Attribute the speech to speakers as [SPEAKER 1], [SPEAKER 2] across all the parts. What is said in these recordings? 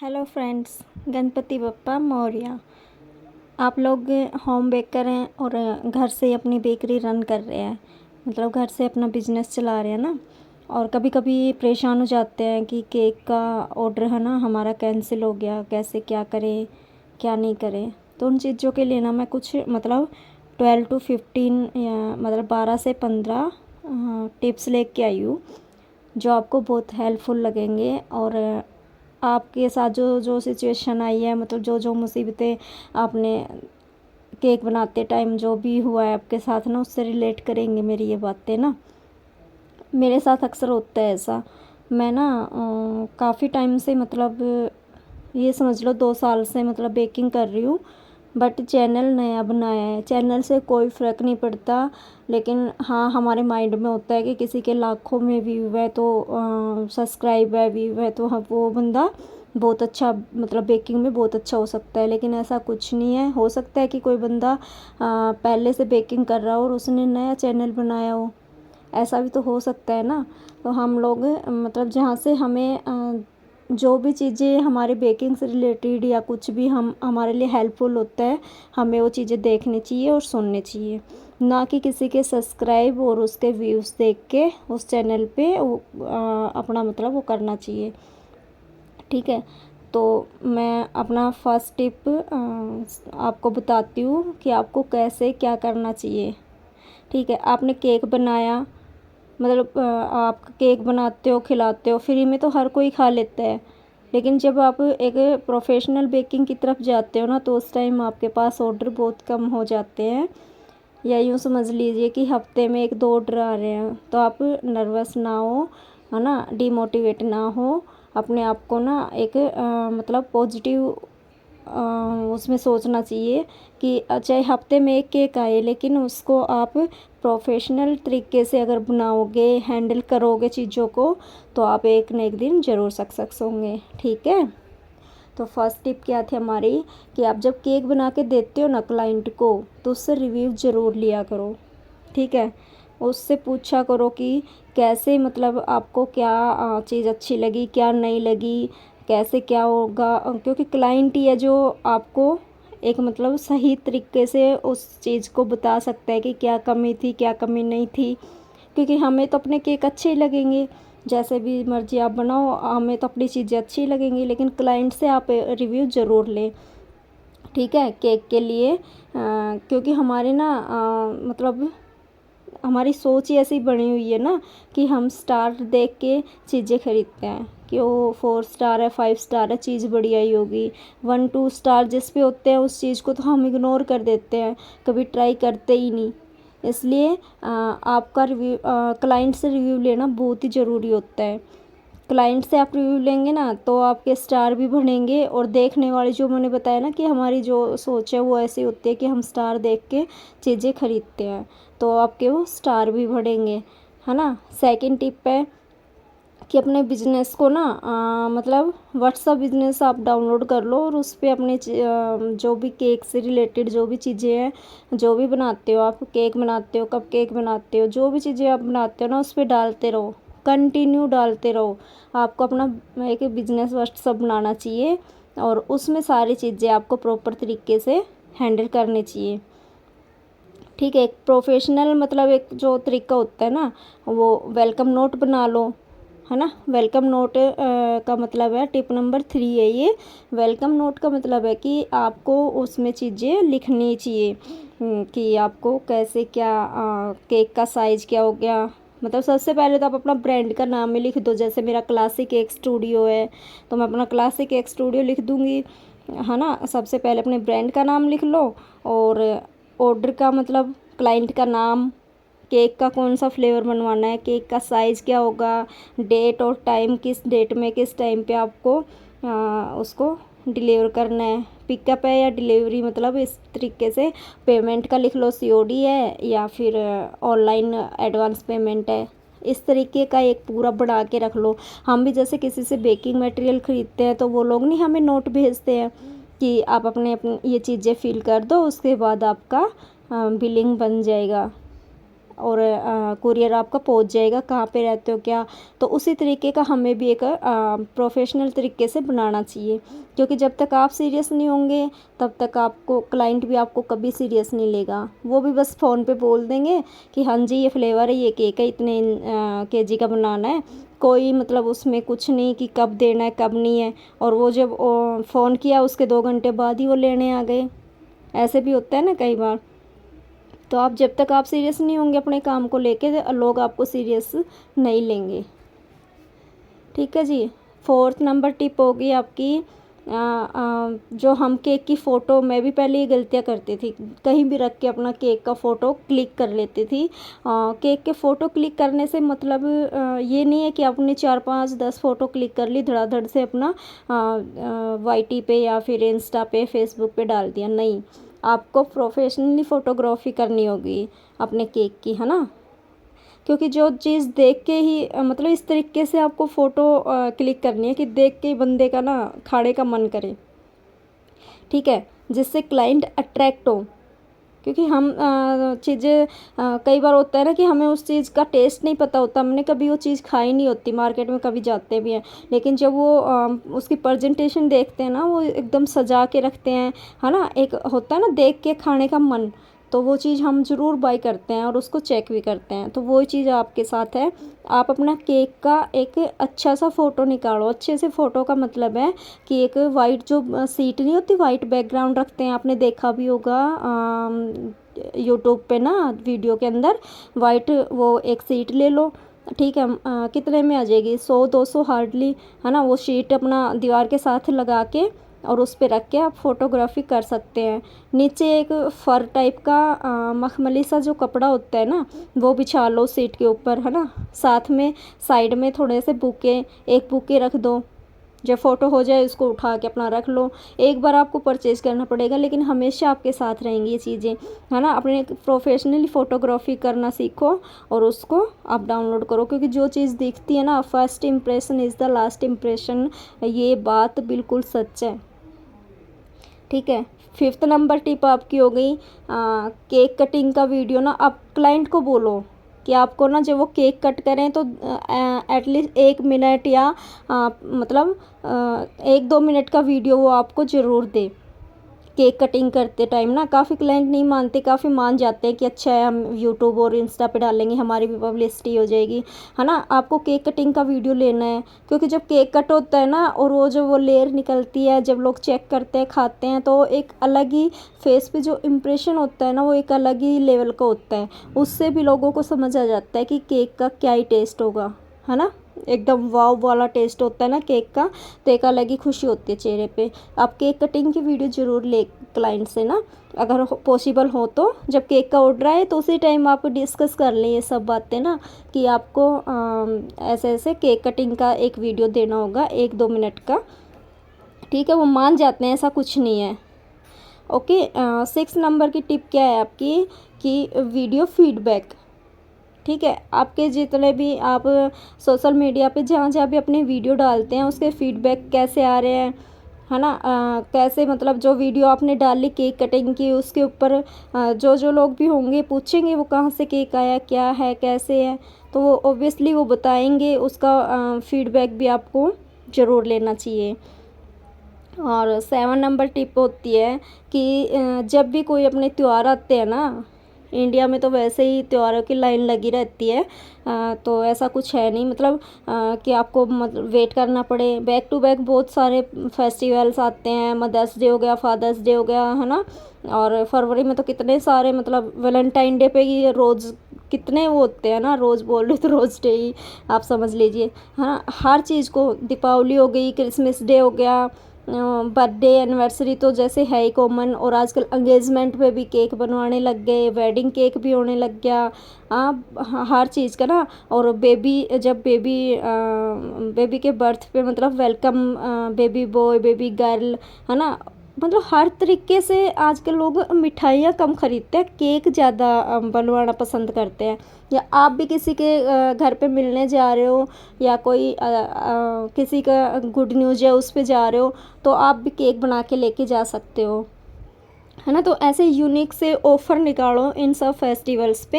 [SPEAKER 1] Hello friends, Ganpati Bappa Maurya. आप लोग home baker हैं और घर से अपनी बेकरी रन कर रहे हैं, मतलब घर से अपना बिजनेस चला रहे हैं ना। और कभी कभी परेशान हो जाते हैं कि केक का ऑर्डर है ना हमारा कैंसिल हो गया, कैसे क्या करें क्या नहीं करें। तो उन चीज़ों के लिए ना मैं कुछ मतलब 12 to 15 या मतलब 12 से 15 टिप्स लेके आई हूँ, जो आपको बहुत हेल्पफुल लगेंगे। और आपके साथ जो जो सिचुएशन आई है, मतलब जो जो मुसीबतें आपने केक बनाते टाइम जो भी हुआ है आपके साथ ना, उससे रिलेट करेंगे मेरी ये बातें ना। मेरे साथ अक्सर होता है ऐसा। मैं ना काफ़ी टाइम से, मतलब ये समझ लो 2 साल से मतलब बेकिंग कर रही हूँ। बट चैनल नया बनाया है, चैनल से कोई फ़र्क नहीं पड़ता। लेकिन हाँ, हमारे माइंड में होता है कि किसी के लाखों में व्यू है, तो सब्सक्राइब है, व्यू है, तो हाँ वो बंदा बहुत अच्छा, मतलब बेकिंग में बहुत अच्छा हो सकता है। लेकिन ऐसा कुछ नहीं है। हो सकता है कि कोई बंदा पहले से बेकिंग कर रहा हो और उसने नया चैनल बनाया हो, ऐसा भी तो हो सकता है ना। तो हम लोग मतलब जहाँ से हमें जो भी चीज़ें हमारे बेकिंग से रिलेटेड या कुछ भी हम हमारे लिए हेल्पफुल होता है, हमें वो चीज़ें देखनी चाहिए और सुननी चाहिए, ना कि किसी के सब्सक्राइब और उसके व्यूज़ देख के उस चैनल पे अपना मतलब वो करना चाहिए। ठीक है। तो मैं अपना फर्स्ट टिप आपको बताती हूँ कि आपको कैसे क्या करना चाहिए। ठीक है, आपने केक बनाया, मतलब आप केक बनाते हो, खिलाते हो, फ्री में तो हर कोई खा लेता है। लेकिन जब आप एक प्रोफेशनल बेकिंग की तरफ जाते हो ना, तो उस टाइम आपके पास ऑर्डर बहुत कम हो जाते हैं। या यूँ समझ लीजिए कि हफ्ते में 1-2 ऑर्डर आ रहे हैं। तो आप नर्वस ना हो, है ना, डिमोटिवेट ना हो। अपने आप को ना एक मतलब पॉजिटिव उसमें सोचना चाहिए कि चाहे हफ्ते में एक केक आए, लेकिन उसको आप प्रोफेशनल तरीके से अगर बनाओगे, हैंडल करोगे चीज़ों को, तो आप एक न एक दिन ज़रूर सक्सेस होंगे। ठीक है। तो फर्स्ट टिप क्या थी हमारी, कि आप जब केक बना के देते हो ना क्लाइंट को, तो उससे रिव्यू ज़रूर लिया करो। ठीक है। उससे पूछा करो कि कैसे, मतलब आपको क्या चीज़ अच्छी लगी, क्या नहीं लगी, कैसे क्या होगा। क्योंकि क्लाइंट ही है जो आपको एक मतलब सही तरीके से उस चीज़ को बता सकता है कि क्या कमी थी, क्या कमी नहीं थी। क्योंकि हमें तो अपने केक अच्छे ही लगेंगे, जैसे भी मर्ज़ी आप बनाओ, हमें तो अपनी चीज़ें अच्छी लगेंगी। लेकिन क्लाइंट से आप रिव्यू ज़रूर लें। ठीक है, केक के लिए क्योंकि हमारे ना मतलब हमारी सोच ही ऐसी बनी हुई है ना, कि हम स्टार देख के चीज़ें खरीदते हैं कि वो 4 स्टार है, 5 स्टार है, चीज़ बढ़िया ही होगी। 1-2 स्टार जिस पे होते हैं उस चीज़ को तो हम इग्नोर कर देते हैं, कभी ट्राई करते ही नहीं। इसलिए आपका रिव्यू, क्लाइंट से रिव्यू लेना बहुत ही ज़रूरी होता है। क्लाइंट से आप रिव्यू लेंगे ना, तो आपके स्टार भी बढ़ेंगे। और देखने वाले, जो मैंने बताया ना कि हमारी जो सोच है वो ऐसी होती है कि हम स्टार देख के चीज़ें खरीदते हैं, तो आपके वो स्टार भी बढ़ेंगे, है ना। सेकंड टिप है कि अपने बिजनेस को ना मतलब व्हाट्सअप बिजनेस आप डाउनलोड कर लो, और उस पर अपने जो भी केक से रिलेटेड जो भी चीज़ें हैं, जो भी बनाते हो, आप केक बनाते हो, कप केक बनाते हो, जो भी चीज़ें आप बनाते हो ना, उस पर डालते रहो, कंटिन्यू डालते रहो। आपको अपना एक बिजनेस व्हाट्सअप बनाना चाहिए, और उसमें सारी चीज़ें आपको प्रॉपर तरीके से हैंडल करनी चाहिए। ठीक है। एक प्रोफेशनल मतलब एक जो तरीका होता है ना, वो वेलकम नोट बना लो, है ना। वेलकम नोट का मतलब है, टिप नंबर 3 है ये। वेलकम नोट का मतलब है कि आपको उसमें चीज़ें लिखनी चाहिए कि आपको कैसे क्या केक का साइज़ क्या हो गया। मतलब सबसे पहले तो आप अपना ब्रांड का नाम ही लिख दो। जैसे मेरा क्लासिक केक स्टूडियो है, तो मैं अपना क्लासिक केक स्टूडियो लिख दूँगी, है ना। सबसे पहले अपने ब्रांड का नाम लिख लो, और ऑर्डर का मतलब क्लाइंट का नाम, केक का कौन सा फ्लेवर बनवाना है, केक का साइज़ क्या होगा, डेट और टाइम, किस डेट में किस टाइम पे आपको उसको डिलीवर करना है, पिकअप है या डिलीवरी, मतलब इस तरीके से। पेमेंट का लिख लो, सीओडी है या फिर ऑनलाइन एडवांस पेमेंट है। इस तरीके का एक पूरा बना के रख लो। हम भी जैसे किसी से बेकिंग मटेरियल ख़रीदते हैं, तो वो लोग नहीं हमें नोट भेजते हैं कि आप अपने ये चीज़ें फिल कर दो, उसके बाद आपका बिलिंग बन जाएगा। और कुरियर आपका पहुंच जाएगा कहाँ पे रहते हो क्या। तो उसी तरीके का हमें भी एक प्रोफेशनल तरीके से बनाना चाहिए, क्योंकि जब तक आप सीरियस नहीं होंगे तब तक आपको क्लाइंट भी आपको कभी सीरियस नहीं लेगा। वो भी बस फ़ोन पे बोल देंगे कि हाँ जी ये फ्लेवर है, ये केक है, इतने केजी का बनाना है, कोई मतलब उसमें कुछ नहीं कि कब देना है कब नहीं है। और वो जब फ़ोन किया उसके 2 घंटे बाद ही वो लेने आ गए। ऐसे भी होता है ना कई बार। तो आप जब तक आप सीरियस नहीं होंगे अपने काम को लेके, लोग आपको सीरियस नहीं लेंगे। ठीक है जी। 4th नंबर टिप होगी आपकी जो हम केक की फ़ोटो, मैं भी पहले ये गलतियाँ करती थी, कहीं भी रख के अपना केक का फ़ोटो क्लिक कर लेती थी। केक के फ़ोटो क्लिक करने से मतलब ये नहीं है कि आपने 4 5 10 फ़ोटो क्लिक कर ली धड़ाधड़ से अपना वाईटी पे या फिर इंस्टा पे फेसबुक पे डाल दिया, नहीं। आपको प्रोफेशनली फ़ोटोग्राफी करनी होगी अपने केक की, है ना। क्योंकि जो चीज़ देख के ही मतलब इस तरीके से आपको फ़ोटो क्लिक करनी है कि देख के ही बंदे का ना खाने का मन करे, ठीक है, जिससे क्लाइंट अट्रैक्ट हो। क्योंकि हम चीज़ें कई बार होता है ना कि हमें उस चीज़ का टेस्ट नहीं पता होता, हमने कभी वो चीज़ खाई नहीं होती, मार्केट में कभी जाते भी हैं, लेकिन जब वो उसकी प्रेजेंटेशन देखते हैं ना, वो एकदम सजा के रखते हैं, है ना, एक होता है ना देख के खाने का मन, तो वो चीज़ हम ज़रूर बाय करते हैं और उसको चेक भी करते हैं। तो वो चीज़ आपके साथ है। आप अपना केक का एक अच्छा सा फ़ोटो निकालो। अच्छे से फ़ोटो का मतलब है कि एक वाइट जो सीट नहीं होती, वाइट बैकग्राउंड रखते हैं, आपने देखा भी होगा यूट्यूब पे ना वीडियो के अंदर, वाइट वो एक सीट ले लो, ठीक है। कितने में आ जाएगी, 100 200 हार्डली, है ना। वो शीट अपना दीवार के साथ लगा के और उस पे रख के आप फोटोग्राफी कर सकते हैं। नीचे एक फर टाइप का मखमली सा जो कपड़ा होता है ना, वो बिछा लो सीट के ऊपर, है ना। साथ में साइड में थोड़े से बुके, एक बुके रख दो, जब फ़ोटो हो जाए उसको उठा के अपना रख लो। एक बार आपको परचेज़ करना पड़ेगा, लेकिन हमेशा आपके साथ रहेंगी ये चीज़ें, है ना। अपने प्रोफेशनली फ़ोटोग्राफी करना सीखो और उसको आप डाउनलोड करो, क्योंकि जो चीज़ दिखती है ना, first impression is the last impression, ये बात बिल्कुल सच है, ठीक है। 5th नंबर टिप आपकी हो गई केक कटिंग का वीडियो ना, आप क्लाइंट को बोलो कि आपको ना जब वो केक कट करें तो एटलीस्ट 1 मिनट या मतलब 1 2 मिनट का वीडियो वो आपको ज़रूर दे। केक कटिंग करते टाइम ना काफ़ी क्लाइंट नहीं मानते, काफ़ी मान जाते हैं कि अच्छा है, हम यूट्यूब और इंस्टा पे डालेंगे, हमारी भी पब्लिसिटी हो जाएगी, है ना। आपको केक कटिंग का वीडियो लेना है, क्योंकि जब केक कट होता है ना और वो जो वो लेयर निकलती है, जब लोग चेक करते हैं खाते हैं, तो एक अलग ही फेस पे जो इम्प्रेशन होता है ना, वो एक अलग ही लेवल का होता है। उससे भी लोगों को समझ आ जाता है कि केक का क्या ही टेस्ट होगा, है ना। एकदम वाव वाला टेस्ट होता है ना केक का, तो एक अलग ही खुशी होती है चेहरे पे। आप केक कटिंग की वीडियो ज़रूर ले क्लाइंट से ना, अगर पॉसिबल हो तो। जब केक का ऑर्डर आए तो उसी टाइम आप डिस्कस कर लें ये सब बातें ना, कि आपको ऐसे ऐसे केक कटिंग का एक वीडियो देना होगा 1 2 मिनट का, ठीक है। वो मान जाते हैं, ऐसा कुछ नहीं है। ओके। 6 नंबर की टिप क्या है आपकी कि वीडियो फीडबैक, ठीक है। आपके जितने भी आप सोशल मीडिया पे जहाँ जहाँ भी अपनी वीडियो डालते हैं, उसके फीडबैक कैसे आ रहे हैं, है ना। कैसे मतलब जो वीडियो आपने डाली केक कटिंग की, उसके ऊपर जो जो लोग भी होंगे पूछेंगे वो कहाँ से केक आया, क्या है, कैसे है, तो वो ऑब्वियसली वो बताएंगे। उसका फीडबैक भी आपको ज़रूर लेना चाहिए। और 7 नंबर टिप होती है कि जब भी कोई अपने त्यौहार आते हैं ना, इंडिया में तो वैसे ही त्योहारों की लाइन लगी रहती है, तो ऐसा कुछ है नहीं मतलब कि आपको मतलब वेट करना पड़े। बैक टू बैक बहुत सारे फेस्टिवल्स आते हैं, मदर्स डे हो गया, फादर्स डे हो गया, है ना। और फरवरी में तो कितने सारे मतलब वैलेंटाइन डे पे ही रोज़ कितने वो होते हैं ना, रोज़ बोल रहे तो रोज़ डे ही आप समझ लीजिए, है ना। हर चीज़ को, दीपावली हो गई, क्रिसमस डे हो गया, बर्थडे एनिवर्सरी तो जैसे है ही कॉमन, और आजकल एंगेजमेंट पे भी केक बनवाने लग गए, वेडिंग केक भी होने लग गया, हर चीज़ का ना। और बेबी, जब बेबी के बर्थ पे मतलब welcome baby boy, baby girl, है ना। मतलब हर तरीके से आजकल लोग मिठाइयाँ कम खरीदते हैं, केक ज़्यादा बनवाना पसंद करते हैं। या आप भी किसी के घर पे मिलने जा रहे हो, या कोई किसी का गुड न्यूज़ है उस पे जा रहे हो, तो आप भी केक बना के लेके जा सकते हो। है ना। तो ऐसे यूनिक से ऑफ़र निकालो इन सब फेस्टिवल्स पे,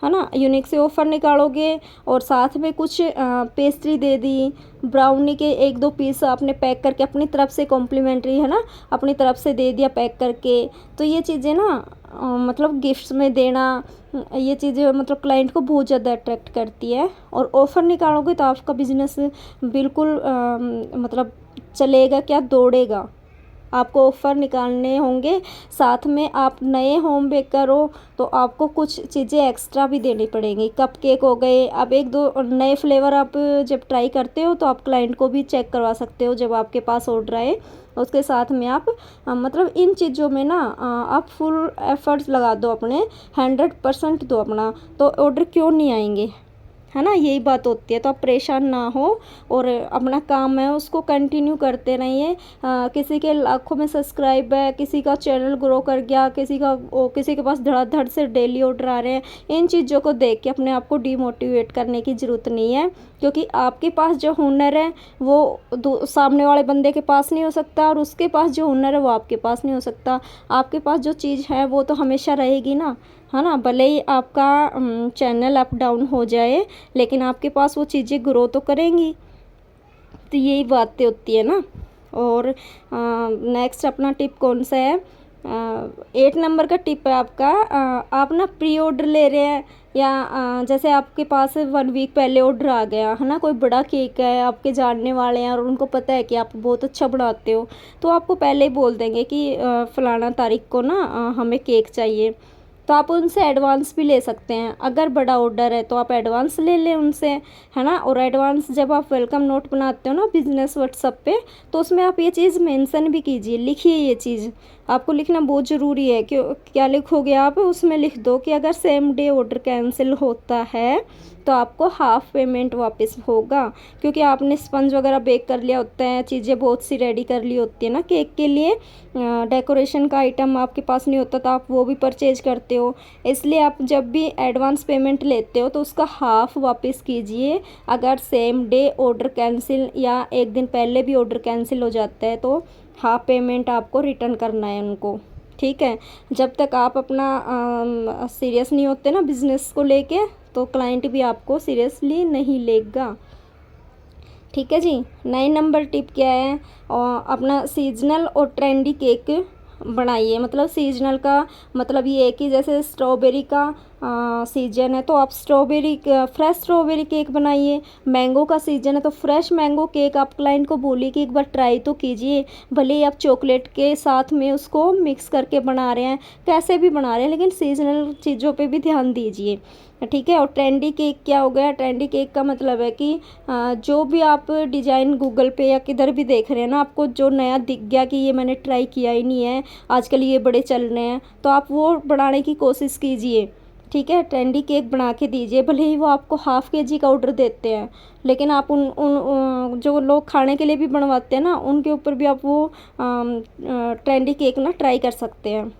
[SPEAKER 1] है ना। यूनिक से ऑफ़र निकालोगे और साथ में कुछ पेस्ट्री दे दी, ब्राउनी के 1-2 पीस आपने पैक करके अपनी तरफ से कॉम्प्लीमेंट्री, है ना, अपनी तरफ से दे दिया पैक करके। तो ये चीज़ें ना मतलब गिफ्ट्स में देना, ये चीज़ें मतलब क्लाइंट को बहुत ज़्यादा अट्रैक्ट करती है। और ऑफ़र निकालोगे तो आपका बिज़नेस बिल्कुल मतलब चलेगा क्या, दौड़ेगा। आपको ऑफ़र निकालने होंगे, साथ में आप नए होम बेकर हो तो आपको कुछ चीज़ें एक्स्ट्रा भी देनी पड़ेंगी। कपकेक हो गए, अब 1-2 नए फ्लेवर आप जब ट्राई करते हो तो आप क्लाइंट को भी चेक करवा सकते हो जब आपके पास ऑर्डर आए। उसके साथ में आप मतलब इन चीज़ों में ना आप फुल एफ़र्ट्स लगा दो अपने, 100% दो अपना, तो ऑर्डर क्यों नहीं आएँगे, है ना। यही बात होती है। तो आप परेशान ना हो और अपना काम है उसको कंटिन्यू करते रहिए। किसी के लाखों में सब्सक्राइब है, किसी का चैनल ग्रो कर गया, किसी के पास धड़ाधड़ से डेली ऑर्डर आ रहे हैं। इन चीज़ों को देख के अपने आप को डिमोटिवेट करने की ज़रूरत नहीं है, क्योंकि आपके पास जो हुनर है वो सामने वाले बंदे के पास नहीं हो सकता, और उसके पास जो हुनर है वो आपके पास नहीं हो सकता। आपके पास जो चीज़ है वो तो हमेशा रहेगी ना, है ना। भले ही आपका चैनल अप डाउन हो जाए, लेकिन आपके पास वो चीज़ें ग्रो तो करेंगी। तो यही बातें होती है ना। और नेक्स्ट अपना टिप कौन सा है, 8 नंबर का टिप है आपका, आप ना प्री ऑर्डर ले रहे हैं या जैसे आपके पास 1 वीक पहले ऑर्डर आ गया, है ना, कोई बड़ा केक है, आपके जानने वाले हैं और उनको पता है कि आप बहुत अच्छा बनाते हो, तो आपको पहले ही बोल देंगे कि फ़लाना तारीख को ना हमें केक चाहिए। तो आप उनसे एडवांस भी ले सकते हैं। अगर बड़ा ऑर्डर है तो आप एडवांस ले लें उनसे, है ना। और एडवांस जब आप वेलकम नोट बनाते हो ना बिज़नेस व्हाट्सएप पे, तो उसमें आप ये चीज़ मेंशन भी कीजिए, लिखिए। ये चीज़ आपको लिखना बहुत ज़रूरी है। क्यों, क्या लिखोगे आप, उसमें लिख दो कि अगर सेम डे ऑर्डर कैंसिल होता है तो आपको हाफ़ पेमेंट वापस होगा, क्योंकि आपने स्पंज वगैरह बेक कर लिया होता है, चीज़ें बहुत सी रेडी कर ली होती है ना केक के लिए। डेकोरेशन का आइटम आपके पास नहीं होता तो आप वो भी परचेज करते हो, इसलिए आप जब भी एडवांस पेमेंट लेते हो तो उसका हाफ़ वापस कीजिए। अगर सेम डे ऑर्डर कैंसिल या एक दिन पहले भी ऑर्डर कैंसिल हो जाता है तो हाफ़ पेमेंट आपको रिटर्न करना है उनको, ठीक है। जब तक आप अपना सीरियस नहीं होते ना बिज़नेस को लेके, तो क्लाइंट भी आपको सीरियसली नहीं लेगा, ठीक है जी। 9 नंबर टिप क्या है, अपना सीजनल और ट्रेंडी केक बनाइए। मतलब सीजनल का मतलब ये है कि जैसे स्ट्रॉबेरी का सीजन है तो आप फ्रेश स्ट्रॉबेरी केक बनाइए। मैंगो का सीजन है तो फ्रेश मैंगो केक आप क्लाइंट को बोलिए कि एक बार ट्राई तो कीजिए। भले ही आप चॉकलेट के साथ में उसको मिक्स करके बना रहे हैं, कैसे भी बना रहे हैं, लेकिन सीजनल चीज़ों पे भी ध्यान दीजिए, ठीक है। और ट्रेंडी केक क्या हो गया, ट्रेंडी केक का मतलब है कि जो भी आप डिज़ाइन गूगल पे या किधर भी देख रहे हैं ना, आपको जो नया दिख गया कि ये मैंने ट्राई किया ही नहीं है, आजकल ये बड़े चल रहे हैं, तो आप वो बनाने की कोशिश कीजिए, ठीक है। ट्रेंडी केक बना के दीजिए। भले ही वो आपको हाफ़ केजी का ऑर्डर देते हैं, लेकिन आप जो लोग खाने के लिए भी बनवाते हैं ना, उनके ऊपर भी आप वो ट्रेंडी केक ना ट्राई कर सकते हैं।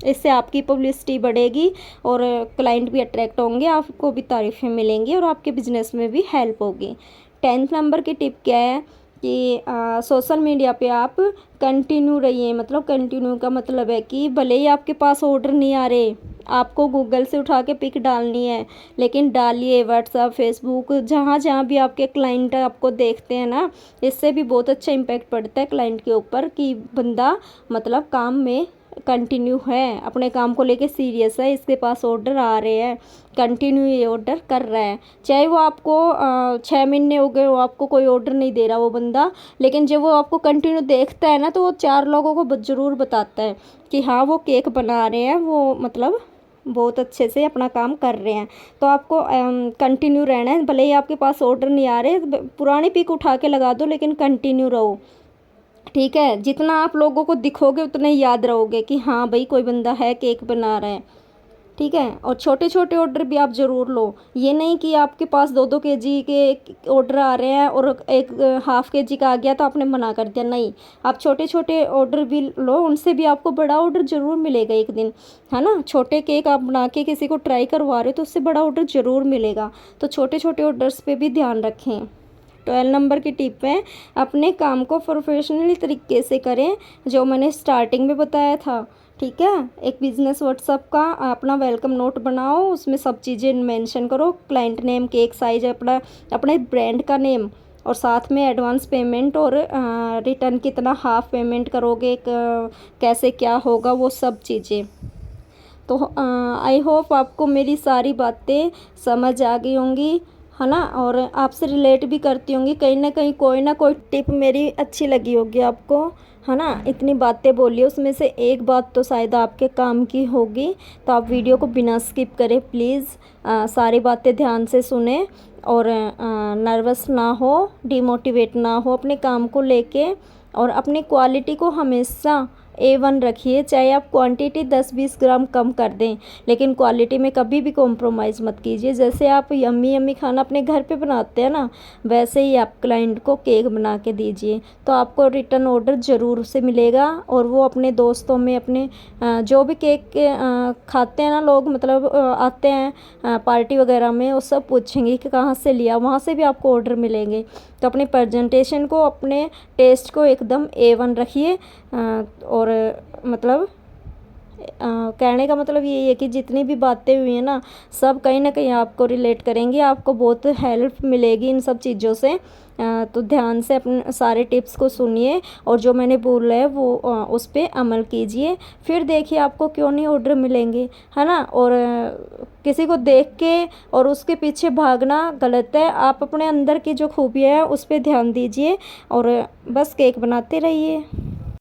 [SPEAKER 1] इससे आपकी पब्लिसिटी बढ़ेगी और क्लाइंट भी अट्रैक्ट होंगे, आपको भी तारीफ़ें मिलेंगी और आपके बिज़नेस में भी हेल्प होगी। 10th नंबर की टिप क्या है कि सोशल मीडिया पे आप कंटिन्यू रहिए। मतलब कंटिन्यू का मतलब है कि भले ही आपके पास ऑर्डर नहीं आ रहे, आपको गूगल से उठा के पिक डालनी है, लेकिन डालिए। व्हाट्सएप, फेसबुक, जहाँ जहाँ भी आपके क्लाइंट आपको देखते हैं ना, इससे भी बहुत अच्छा इम्पैक्ट पड़ता है क्लाइंट के ऊपर कि बंदा मतलब काम में कंटिन्यू है, अपने काम को लेके सीरियस है, इसके पास ऑर्डर आ रहे हैं, कंटिन्यू ये ऑर्डर कर रहा है। चाहे वो आपको 6 महीने हो गए, वो आपको कोई ऑर्डर नहीं दे रहा वो बंदा, लेकिन जब वो आपको कंटिन्यू देखता है ना, तो वो 4 लोगों को ज़रूर बताता है कि हाँ वो केक बना रहे हैं, वो मतलब बहुत अच्छे से अपना काम कर रहे हैं। तो आपको कंटिन्यू रहना है। भले ही आपके पास ऑर्डर नहीं आ रहे, पुरानी पिक उठा के लगा दो, लेकिन कंटिन्यू रहो, ठीक है। जितना आप लोगों को दिखोगे उतना ही याद रहोगे कि हाँ भाई कोई बंदा है केक बना रहा है, ठीक है। और छोटे छोटे ऑर्डर भी आप ज़रूर लो। ये नहीं कि आपके पास 2-2 केजी के ऑर्डर आ रहे हैं और एक हाफ़ केजी का आ गया तो आपने मना कर दिया, नहीं। आप छोटे छोटे ऑर्डर भी लो, उनसे भी आपको बड़ा ऑर्डर ज़रूर मिलेगा एक दिन, है ना। छोटे केक आप बना के किसी को ट्राई करवा रहे हो तो उससे बड़ा ऑर्डर ज़रूर मिलेगा। तो छोटे छोटे ऑर्डर्स पे भी ध्यान रखें, 12 नंबर की टिप है, अपने काम को प्रोफेशनली तरीके से करें, जो मैंने स्टार्टिंग में बताया था। ठीक है, एक बिजनेस व्हाट्सअप का अपना वेलकम नोट बनाओ, उसमें सब चीज़ें मेंशन करो, क्लाइंट नेम, केक साइज, अपना अपने ब्रांड का नेम, और साथ में एडवांस पेमेंट और रिटर्न कितना हाफ पेमेंट करोगे, कैसे क्या होगा, वो सब चीज़ें। तो आई होप आपको मेरी सारी बातें समझ आ गई होंगी, है ना, और आपसे रिलेट भी करती होंगी, कहीं ना कोई टिप मेरी अच्छी लगी होगी आपको, है ना। इतनी बातें बोली, उसमें से एक बात तो शायद आपके काम की होगी, तो आप वीडियो को बिना स्किप करें प्लीज़, सारी बातें ध्यान से सुने, और नर्वस ना हो, डिमोटिवेट ना हो अपने काम को लेके, और अपनी क्वालिटी को हमेशा A1 रखिए। चाहे आप क्वांटिटी 10-20 ग्राम कम कर दें, लेकिन क्वालिटी में कभी भी कॉम्प्रोमाइज़ मत कीजिए। जैसे आप यम्मी यम्मी खाना अपने घर पे बनाते हैं ना, वैसे ही आप क्लाइंट को केक बना के दीजिए, तो आपको रिटर्न ऑर्डर ज़रूर से मिलेगा। और वो अपने दोस्तों में, अपने जो भी केक खाते हैं ना लोग, मतलब आते हैं पार्टी वगैरह में, वो सब पूछेंगे कि कहाँ से लिया, वहाँ से भी आपको ऑर्डर मिलेंगे। तो अपने प्रेजेंटेशन को, अपने टेस्ट को एकदम A1 रखिए। और मतलब कहने का मतलब यही है कि जितनी भी बातें हुई हैं ना, सब कहीं ना कहीं आपको रिलेट करेंगी, आपको बहुत हेल्प मिलेगी इन सब चीज़ों से। तो ध्यान से अपने सारे टिप्स को सुनिए, और जो मैंने बोला है वो उस पर अमल कीजिए, फिर देखिए आपको क्यों नहीं ऑर्डर मिलेंगे, है ना। और किसी को देख के और उसके पीछे भागना गलत है। आप अपने अंदर की जो खूबियाँ हैं उस पर ध्यान दीजिए, और बस केक बनाते रहिए।